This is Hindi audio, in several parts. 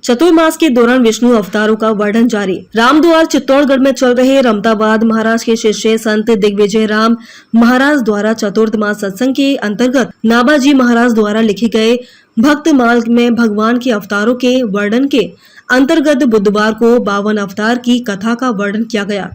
चतुर्मास के दौरान विष्णु अवतारों का वर्णन जारी। रामद्वार चित्तौड़गढ़ में चल रहे रमताबाद महाराज के शिष्य संत दिग्विजय राम महाराज द्वारा चतुर्थ मास सत्संग के अंतर्गत नाबाजी महाराज द्वारा लिखे गए भक्त माल में भगवान के अवतारों के वर्णन के अंतर्गत बुधवार को 52 अवतार की कथा का वर्णन किया गया।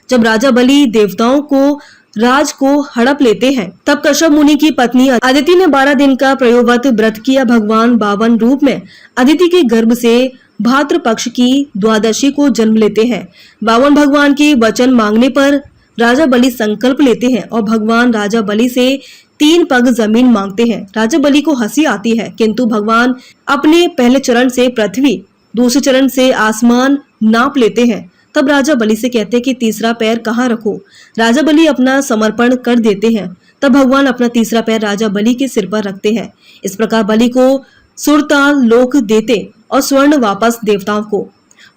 जब राजा बलि देवताओं को राज को हड़प लेते हैं, तब कश्यप मुनि की पत्नी अदिति ने 12 दिन का प्रयोव्रत व्रत किया। भगवान 52 रूप में अदिति के गर्भ से भाद्र पक्ष की द्वादशी को जन्म लेते हैं। 52 भगवान के वचन मांगने पर राजा बलि संकल्प लेते हैं और भगवान राजा बलि से 3 पग जमीन मांगते हैं। राजा बलि को हंसी आती है, किंतु भगवान अपने पहले चरण से पृथ्वी, दूसरे चरण से आसमान नाप लेते हैं। तब राजा बलि से कहते हैं कि तीसरा पैर कहाँ रखो। राजा बलि अपना समर्पण कर देते हैं। तब भगवान अपना तीसरा पैर राजा बलि के सिर पर रखते हैं। इस प्रकार बलि को सुरताल लोक देते और स्वर्ण वापस देवताओं को।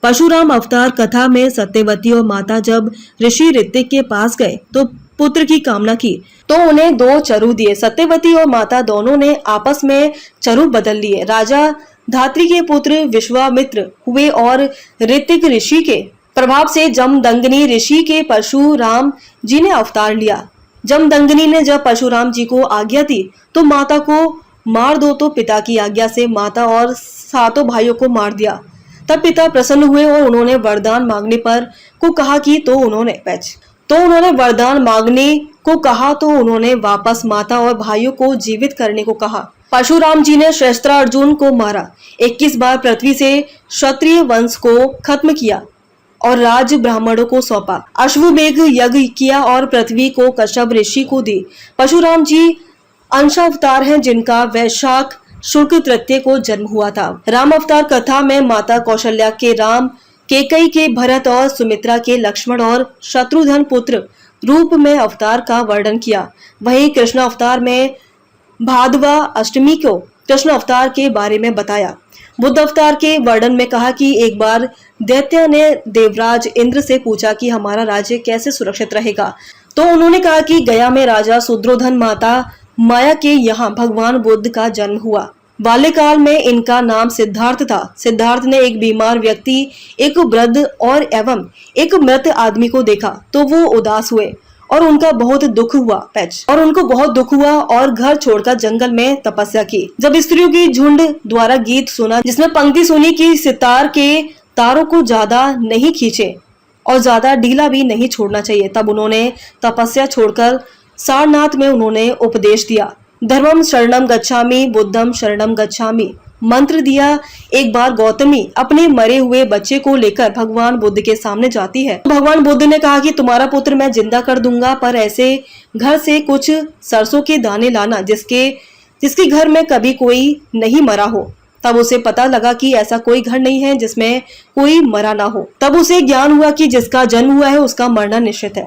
परशुराम अवतार कथा में सत्यवती और माता जब ऋषि ऋतिक के पास गए तो पुत्र की कामना की, तो उन्हें 2 चरु दिए। सत्यवती और माता दोनों ने आपस में चरु बदल लिए। राजा धात्री के पुत्र विश्वामित्र हुए और ऋतिक ऋषि के प्रभाव से जमदंगनी ऋषि के परशुराम जी ने अवतार लिया। जमदंगनी ने जब परशुराम जी को आज्ञा दी तो माता को मार दो, तो पिता की आज्ञा से माता और 7 भाइयों को मार दिया। तब पिता प्रसन्न हुए और उन्होंने वरदान मांगने पर को कहा कि तो उन्होंने वरदान मांगने को कहा तो उन्होंने वापस माता और भाइयों को जीवित करने को कहा। परशुराम जी ने शस्त्रार्जुन को मारा, 21 बार पृथ्वी से क्षत्रिय वंश को खत्म किया और राज ब्राह्मणों को सौंपा। अश्वमेघ यज्ञ किया और पृथ्वी को कश्यप ऋषि को दी। परशुराम जी अंशावतार हैं, जिनका वैशाख शुक्ल तृतीय को जन्म हुआ था। राम अवतार कथा में माता कौशल्या के राम, कैकेयी के भरत और सुमित्रा के लक्ष्मण और शत्रुघ्न पुत्र रूप में अवतार का वर्णन किया। वहीं कृष्ण अवतार में भादवा अष्टमी को कृष्ण अवतार के बारे में बताया। बुद्ध अवतार के वर्णन में कहा कि एक बार दैत्य ने देवराज इंद्र से पूछा कि हमारा राज्य कैसे सुरक्षित रहेगा, तो उन्होंने कहा कि गया में राजा शूद्रोधन माता माया के यहाँ भगवान बुद्ध का जन्म हुआ। बाल्यकाल में इनका नाम सिद्धार्थ था। सिद्धार्थ ने एक बीमार व्यक्ति, एक वृद्ध और एवं एक मृत आदमी को देखा तो वो उदास हुए और उनको बहुत दुख हुआ और घर छोड़कर जंगल में तपस्या की। जब स्त्रियों की झुंड द्वारा गीत सुना, जिसमें पंक्ति सुनी कि सितार के तारों को ज्यादा नहीं खींचे और ज्यादा ढीला भी नहीं छोड़ना चाहिए, तब उन्होंने तपस्या छोड़कर सारनाथ में उन्होंने उपदेश दिया। धर्मम शरणम गच्छामि, बुद्धम शरणम गच्छामि मंत्र दिया। एक बार गौतमी अपने मरे हुए बच्चे को लेकर भगवान बुद्ध के सामने जाती है। भगवान बुद्ध ने कहा कि तुम्हारा पुत्र मैं जिंदा कर दूंगा, पर ऐसे घर से कुछ सरसों के दाने लाना जिसके घर में कभी कोई नहीं मरा हो। तब उसे पता लगा कि ऐसा कोई घर नहीं है जिसमें कोई मरा ना हो। तब उसे ज्ञान हुआ कि जिसका जन्म हुआ है उसका मरना निश्चित है।